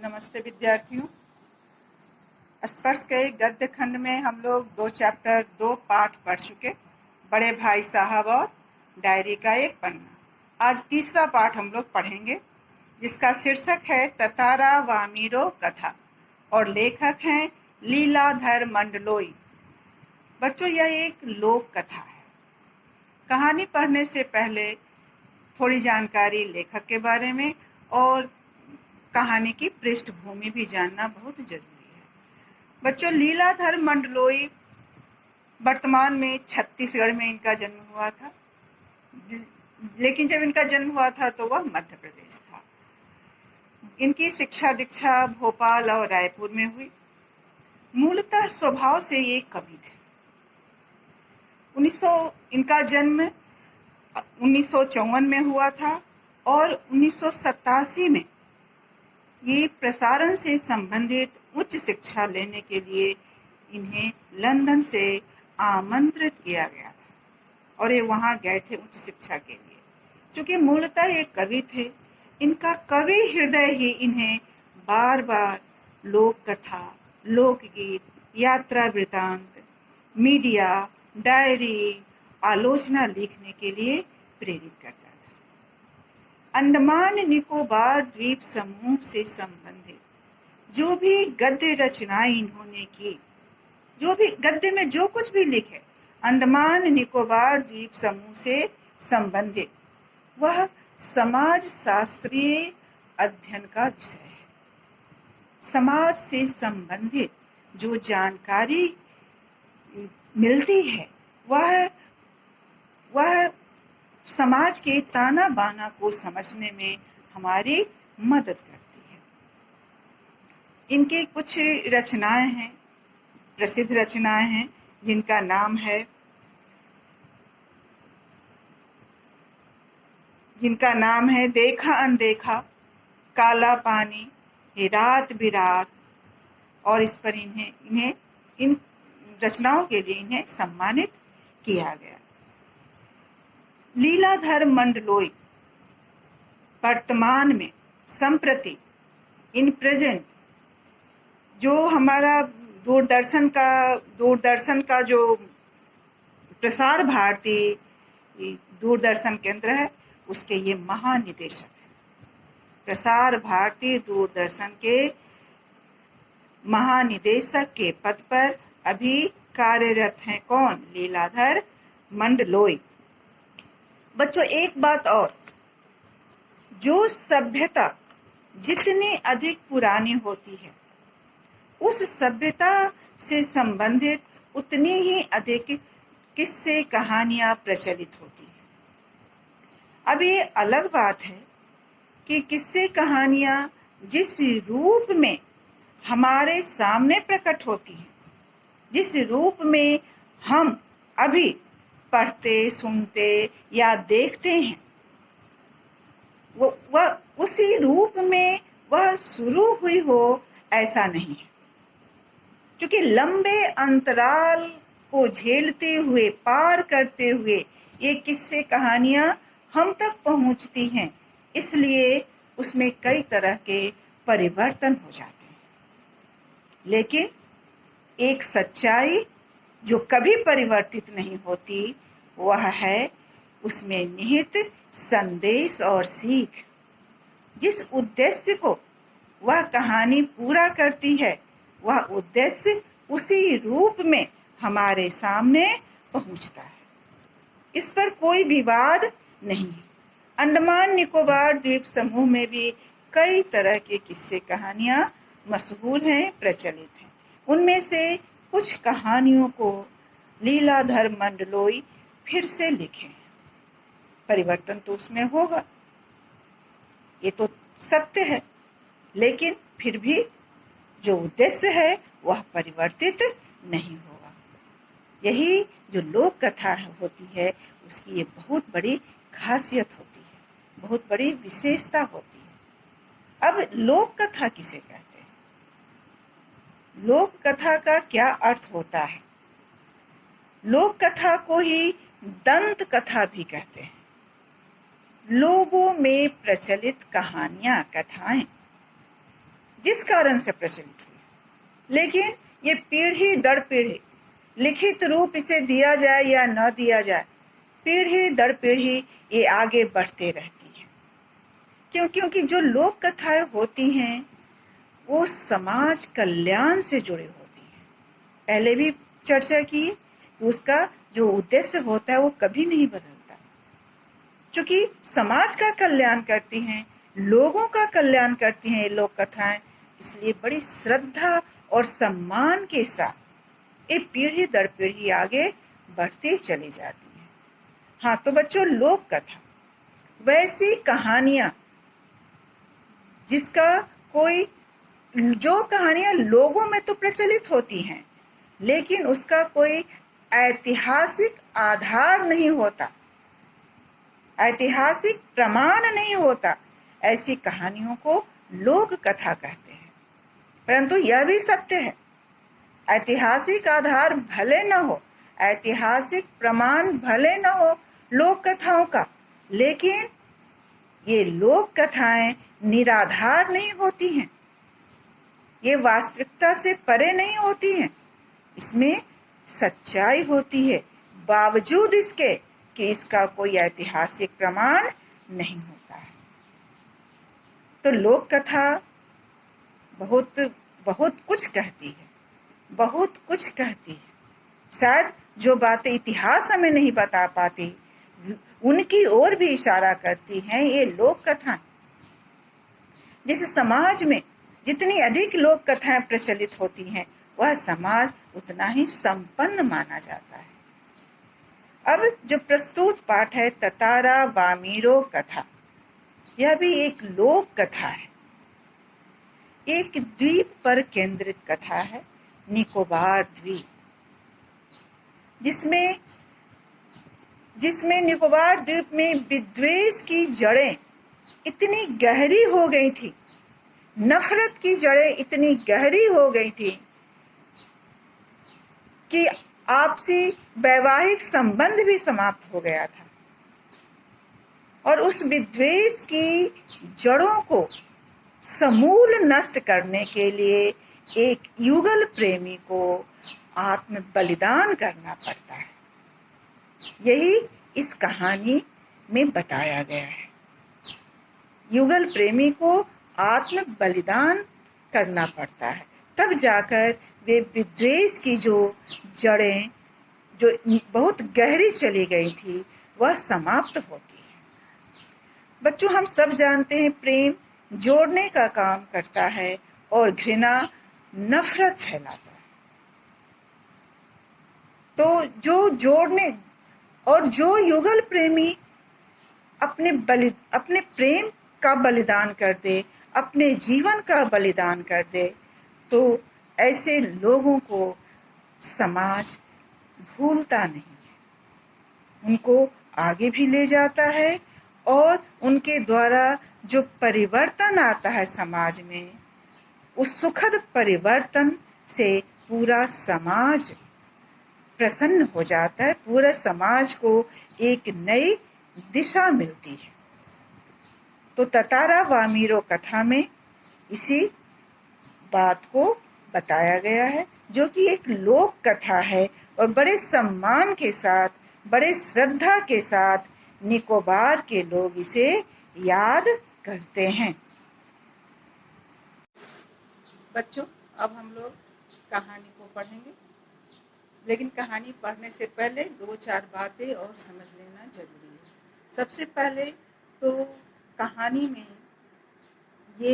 नमस्ते विद्यार्थियों। स्पर्श के गद्य खंड में हम लोग 2 पाठ पढ़ चुके। बड़े भाई साहब और डायरी का एक पन्ना। आज तीसरा पाठ हम लोग पढ़ेंगे जिसका शीर्षक है ततारा वामीरो कथा और लेखक हैं लीलाधर मंडलोई। बच्चों, यह एक लोक कथा है। कहानी पढ़ने से पहले थोड़ी जानकारी लेखक के बारे में और कहानी की पृष्ठभूमि भी जानना बहुत जरूरी है। बच्चों, लीलाधर मंडलोई वर्तमान में छत्तीसगढ़ में इनका जन्म हुआ था, लेकिन जब इनका जन्म हुआ था तो वह मध्य प्रदेश था। इनकी शिक्षा दीक्षा भोपाल और रायपुर में हुई। मूलतः स्वभाव से ये कवि थे। इनका जन्म 1954 में हुआ था और 1987 में ये प्रसारण से संबंधित उच्च शिक्षा लेने के लिए इन्हें लंदन से आमंत्रित किया गया था और ये वहाँ गए थे उच्च शिक्षा के लिए। चूँकि मूलतः ये कवि थे, इनका कवि हृदय ही इन्हें बार बार लोक कथा, लोकगीत, यात्रा वृतांत, मीडिया, डायरी, आलोचना लिखने के लिए प्रेरित करता था। अंडमान निकोबार द्वीप समूह से संबंधित जो भी गद्य रचनाएं इन्होंने की, जो भी गद्य में जो कुछ भी लिखे, अंडमान निकोबार द्वीप समूह से संबंधित वह समाज शास्त्रीय अध्ययन का विषय है। समाज से संबंधित जो जानकारी मिलती है वह समाज के ताना बाना को समझने में हमारी मदद करती है। इनके कुछ रचनाएं हैं, प्रसिद्ध रचनाएं हैं, जिनका नाम है देखा अनदेखा, काला पानी, रात बिरात, और इस पर इन रचनाओं के लिए इन्हें सम्मानित किया गया। लीलाधर मंडलोई वर्तमान में संप्रति इन प्रेजेंट जो हमारा दूरदर्शन का जो प्रसार भारती दूरदर्शन केंद्र है उसके ये महानिदेशक है। प्रसार भारती दूरदर्शन के महानिदेशक के पद पर अभी कार्यरत हैं कौन? लीलाधर मंडलोई। बच्चों, एक बात और, जो सभ्यता जितनी अधिक पुरानी होती है उस सभ्यता से संबंधित उतनी ही अधिक किस्से कहानियां प्रचलित होती है। अब ये अलग बात है कि किस्से कहानियां जिस रूप में हमारे सामने प्रकट होती हैं, जिस रूप में हम अभी पढ़ते, सुनते या देखते हैं, वह उसी रूप में वह शुरू हुई हो ऐसा नहीं है। क्योंकि लंबे अंतराल को झेलते हुए, पार करते हुए ये किस्से कहानियां हम तक पहुंचती हैं, इसलिए उसमें कई तरह के परिवर्तन हो जाते हैं। लेकिन एक सच्चाई जो कभी परिवर्तित नहीं होती वह है उसमें निहित संदेश और सीख। जिस उद्देश्य को वह कहानी पूरा करती है वह उद्देश्य उसी रूप में हमारे सामने पहुंचता है। इस पर कोई विवाद नहीं है। अंडमान निकोबार द्वीप समूह में भी कई तरह के किस्से कहानियां मशहूर हैं, प्रचलित हैं। उनमें से कुछ कहानियों को लीलाधर मंडलोई फिर से लिखे। परिवर्तन तो उसमें होगा, ये तो सत्य है, लेकिन फिर भी जो उद्देश्य है वह परिवर्तित नहीं होगा। यही जो लोक कथा होती है उसकी ये बहुत बड़ी खासियत होती है, बहुत बड़ी विशेषता होती है। अब लोक कथा किसे कहते हैं? लोक कथा का क्या अर्थ होता है? लोक कथा को ही दंत कथा भी कहते हैं। लोगों में प्रचलित कहानियां, कथाएं जिस कारण से प्रचलित हुई। लेकिन ये पीढ़ी दर पीढ़ी, लिखित रूप इसे दिया जाए या न दिया जाए, पीढ़ी दर पीढ़ी ये आगे बढ़ते रहती है। क्योंकि जो लोक कथाएं होती हैं वो समाज कल्याण से जुड़ी होती हैं। पहले भी चर्चा की कि उसका जो उद्देश्य होता है वो कभी नहीं बदलता। क्योंकि समाज का कल्याण करती हैं, लोगों का कल्याण करती हैं ये लोक कथाएं, इसलिए बड़ी श्रद्धा और सम्मान के साथ ये पीढ़ी दर पीढ़ी आगे बढ़ती चली जाती है। हाँ, तो बच्चों, लोक कथा वैसी कहानियां जिसका कोई, जो कहानियां लोगों में तो प्रचलित होती हैं लेकिन उसका कोई ऐतिहासिक आधार नहीं होता, ऐतिहासिक प्रमाण नहीं होता, ऐसी कहानियों को लोक कथा कहते हैं। परंतु यह भी सत्य है, ऐतिहासिक आधार भले न हो, ऐतिहासिक प्रमाण भले न हो लोक कथाओं का, लेकिन ये लोक कथाएं निराधार नहीं होती हैं, ये वास्तविकता से परे नहीं होती हैं। इसमें सच्चाई होती है बावजूद इसके कि इसका कोई ऐतिहासिक प्रमाण नहीं होता है। तो लोक कथा बहुत बहुत कुछ कहती है, बहुत कुछ कहती है। शायद जो बातें इतिहास हमें नहीं बता पाती उनकी ओर भी इशारा करती हैं ये लोक कथाएं। जैसे समाज में जितनी अधिक लोक कथाएं प्रचलित होती हैं वह समाज उतना ही संपन्न माना जाता है। अब जो प्रस्तुत पाठ है ततारा वामीरो कथा, यह भी एक लोक कथा है। एक द्वीप पर केंद्रित कथा है, निकोबार द्वीप, जिसमें निकोबार द्वीप में विद्वेष की जड़ें इतनी गहरी हो गई थी, नफरत की जड़ें इतनी गहरी हो गई थी कि आपसी वैवाहिक संबंध भी समाप्त हो गया था। और उस विद्वेष की जड़ों को समूल नष्ट करने के लिए एक युगल प्रेमी को आत्म बलिदान करना पड़ता है। यही इस कहानी में बताया गया है। युगल प्रेमी को आत्म बलिदान करना पड़ता है, तब जाकर वे विद्वेष की जो जड़ें जो बहुत गहरी चली गई थी वह समाप्त होती है। बच्चों, हम सब जानते हैं प्रेम जोड़ने का काम करता है और घृणा नफरत फैलाता है। तो जो जोड़ने और जो युगल प्रेमी अपने प्रेम का बलिदान कर दे, अपने जीवन का बलिदान कर दे, तो ऐसे लोगों को समाज भूलता नहीं है, उनको आगे भी ले जाता है और उनके द्वारा जो परिवर्तन आता है समाज में, उस सुखद परिवर्तन से पूरा समाज प्रसन्न हो जाता है, पूरे समाज को एक नई दिशा मिलती है। तो ततारा वामीरो कथा में इसी बात को बताया गया है, जो कि एक लोक कथा है और बड़े सम्मान के साथ, बड़े श्रद्धा के साथ निकोबार के लोग इसे याद करते हैं। बच्चों, अब हम लोग कहानी को पढ़ेंगे, लेकिन कहानी पढ़ने से पहले 2-4 बातें और समझ लेना जरूरी है। सबसे पहले तो कहानी में ये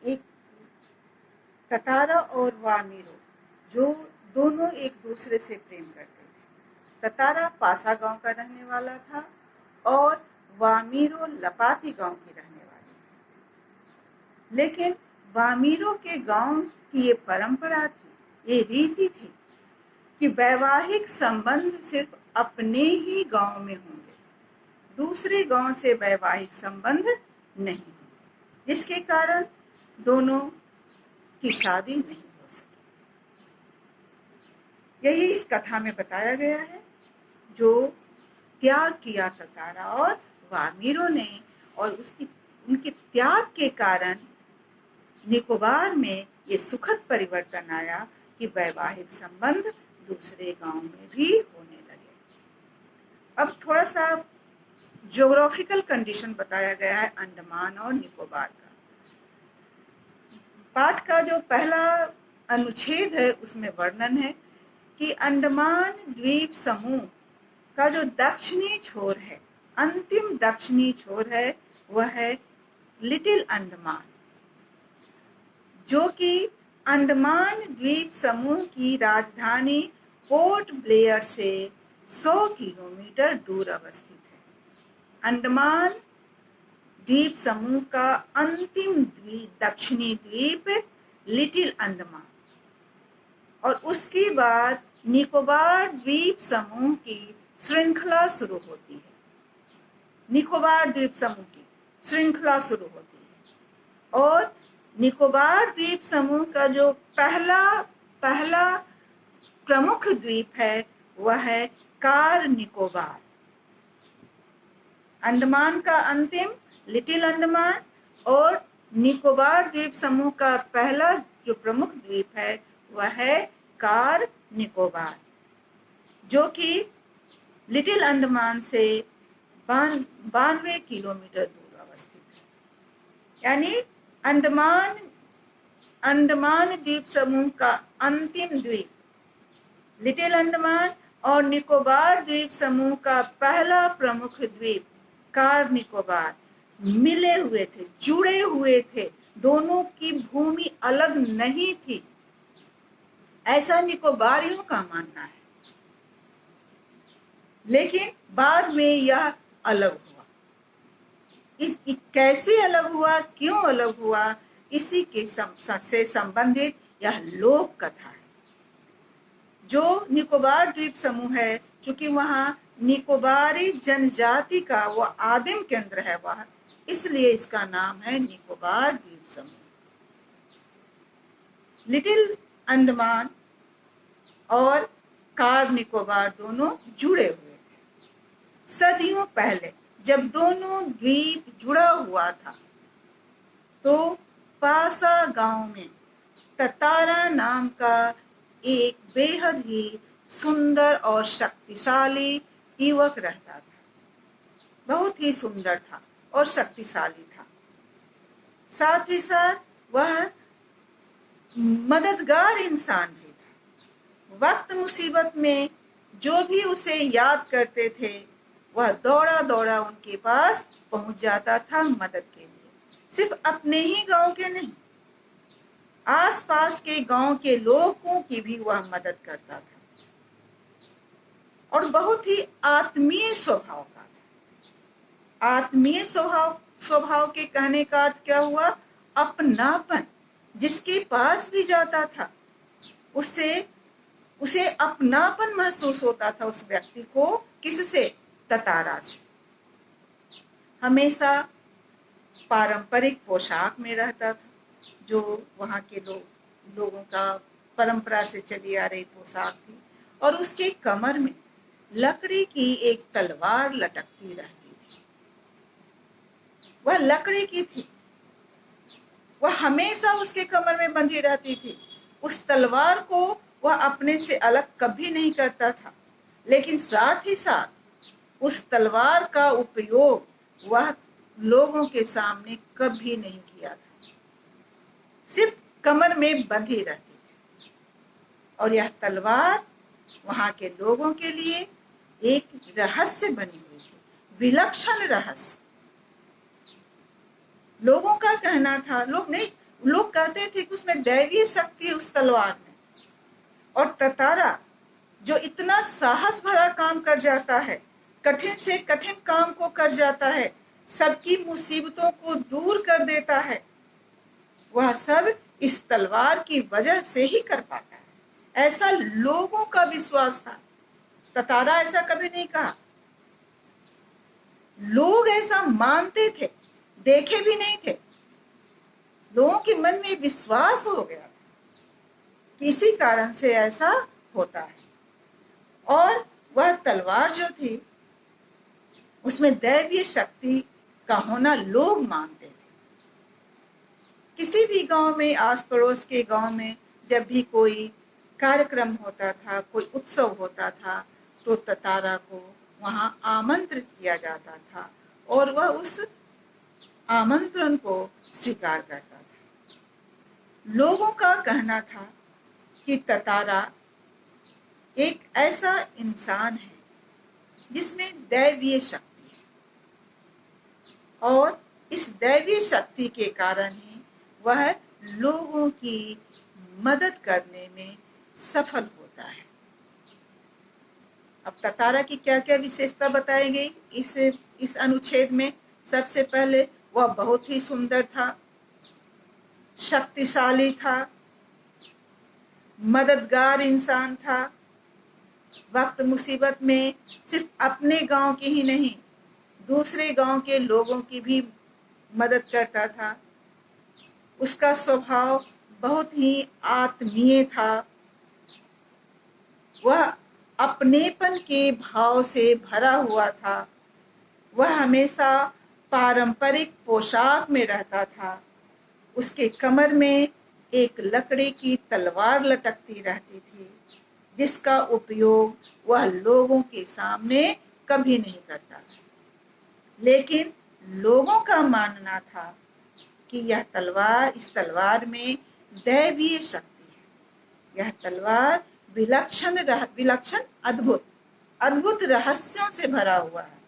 एक ततारा और वामीरो जो दोनों एक दूसरे से प्रेम करते थे। ततारा पासा गांव का रहने वाला था और वामीरो लपाती गांव की रहने वाली थी। लेकिन वामीरो के गांव की ये परंपरा थी, ये रीति थी कि वैवाहिक संबंध सिर्फ अपने ही गांव में होंगे, दूसरे गांव से वैवाहिक संबंध नहीं होंगे, जिसके कारण दोनों की शादी नहीं हो सकी। यही इस कथा में बताया गया है, जो त्याग किया ततारा और वामीरो ने, और उनके त्याग के कारण निकोबार में ये सुखद परिवर्तन आया कि वैवाहिक संबंध दूसरे गांव में भी होने लगे। अब थोड़ा सा ज्योग्राफिकल कंडीशन बताया गया है अंडमान और निकोबार का। पाठ का जो पहला अनुच्छेद है उसमें वर्णन है कि अंडमान द्वीप समूह का जो दक्षिणी छोर है, अंतिम दक्षिणी छोर है, वह है लिटिल अंडमान, जो कि अंडमान द्वीप समूह की राजधानी पोर्ट ब्लेयर से 100 किलोमीटर दूर अवस्थित है। अंडमान द्वीप समूह का अंतिम द्वीप, दक्षिणी द्वीप लिटिल अंडमान, और उसके बाद निकोबार द्वीप समूह की श्रृंखला शुरू होती है। निकोबार द्वीप समूह की श्रृंखला शुरू होती है और निकोबार द्वीप समूह का जो पहला प्रमुख द्वीप है वह है कार निकोबार। अंडमान का अंतिम लिटिल अंडमान और निकोबार द्वीप समूह का पहला जो प्रमुख द्वीप है वह है कार निकोबार, जो कि लिटिल अंडमान से 92 किलोमीटर दूर अवस्थित है। यानी अंडमान द्वीप समूह का अंतिम द्वीप लिटिल अंडमान और निकोबार द्वीप समूह का पहला प्रमुख द्वीप कार निकोबार मिले हुए थे, जुड़े हुए थे, दोनों की भूमि अलग नहीं थी, ऐसा निकोबारियों का मानना है। लेकिन बाद में यह अलग हुआ। इस कैसे अलग हुआ, क्यों अलग हुआ, इसी के से संबंधित यह लोक कथा है। जो निकोबार द्वीप समूह है, चूंकि वहां निकोबारी जनजाति का वह आदिम केंद्र है वह, इसलिए इसका नाम है निकोबार द्वीप समूह। लिटिल अंडमान और कार निकोबार दोनों जुड़े हुए थे। सदियों पहले जब दोनों द्वीप जुड़ा हुआ था तो पासा गांव में ततारा नाम का एक बेहद ही सुंदर और शक्तिशाली युवक रहता था। बहुत ही सुंदर था और शक्तिशाली था। साथ ही साथ वह मददगार इंसान भी था। वक्त मुसीबत में जो भी उसे याद करते थे वह दौड़ा दौड़ा उनके पास पहुंच जाता था मदद के लिए। सिर्फ अपने ही गांव के नहीं, आसपास के गांव के लोगों की भी वह मदद करता था और बहुत ही आत्मीय स्वभाव का था। आत्मीय स्वभाव के कहने का अर्थ क्या हुआ? अपनापन। जिसके पास भी जाता था उसे अपनापन महसूस होता था उस व्यक्ति को। किससे? ततारा से। हमेशा पारंपरिक पोशाक में रहता था, जो वहां के लोगों का परंपरा से चली आ रही पोशाक थी, और उसके कमर में लकड़ी की एक तलवार लटकती रहती थी। वह लकड़ी की थी, वह हमेशा उसके कमर में बंधी रहती थी। उस तलवार को वह अपने से अलग कभी नहीं करता था, लेकिन साथ ही साथ उस तलवार का उपयोग वह लोगों के सामने कभी नहीं किया था। सिर्फ कमर में बंधी रहती थी और यह तलवार वहां के लोगों के लिए एक रहस्य बनी हुई थी, विलक्षण रहस्य। लोगों का कहना था, लोग कहते थे कि उसमें दैवीय शक्ति है उस तलवार में। और ततारा जो इतना साहस भरा काम कर जाता है, कठिन से कठिन काम को कर जाता है, सबकी मुसीबतों को दूर कर देता है, वह सब इस तलवार की वजह से ही कर पाता है, ऐसा लोगों का विश्वास था। ततारा ऐसा कभी नहीं कहा, लोग ऐसा मानते थे, देखे भी नहीं थे। लोगों के मन में विश्वास हो गया कि इसी कारण से ऐसा होता है। और वह तलवार जो थी उसमें दैवीय शक्ति का होना लोग मानते थे। किसी भी गांव में, आस पड़ोस के गांव में जब भी कोई कार्यक्रम होता था, कोई उत्सव होता था, तो ततारा को वहां आमंत्रित किया जाता था और वह उस आमंत्रण को स्वीकार करता था। लोगों का कहना था कि ततारा एक ऐसा इंसान है जिसमें दैवीय शक्ति है और इस दैवीय शक्ति के कारण ही वह लोगों की मदद करने में सफल होता है। अब ततारा की क्या क्या विशेषता बताई गई इस अनुच्छेद में। सबसे पहले वह बहुत ही सुंदर था, शक्तिशाली था, मददगार इंसान था, वक्त मुसीबत में सिर्फ अपने गांव की ही नहीं, दूसरे गांव के लोगों की भी मदद करता था। उसका स्वभाव बहुत ही आत्मीय था। वह अपनेपन के भाव से भरा हुआ था। वह हमेशा पारंपरिक पोशाक में रहता था। उसके कमर में एक लकड़ी की तलवार लटकती रहती थी, जिसका उपयोग वह लोगों के सामने कभी नहीं करता था। लेकिन लोगों का मानना था कि इस तलवार में दैवीय शक्ति है। यह तलवार विलक्षण अद्भुत रहस्यों से भरा हुआ है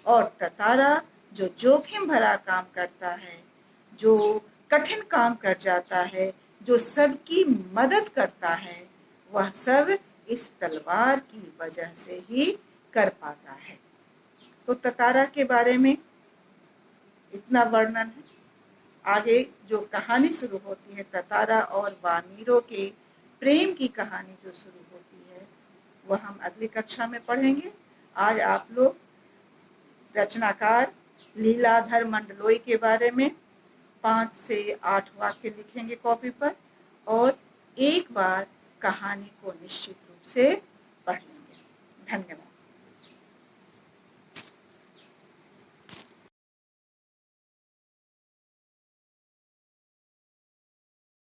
और ततारा जो जोखिम भरा काम करता है, जो कठिन काम कर जाता है, जो सबकी मदद करता है, वह सब इस तलवार की वजह से ही कर पाता है। तो ततारा के बारे में इतना वर्णन है। आगे जो कहानी शुरू होती है, ततारा और वानरों के प्रेम की कहानी जो शुरू होती है, वह हम अगली कक्षा में पढ़ेंगे। आज आप लोग रचनाकार लीलाधर मंडलोई के बारे में 5 से 8 वाक्य लिखेंगे कॉपी पर और एक बार कहानी को निश्चित रूप से पढ़ लेंगे। धन्यवाद।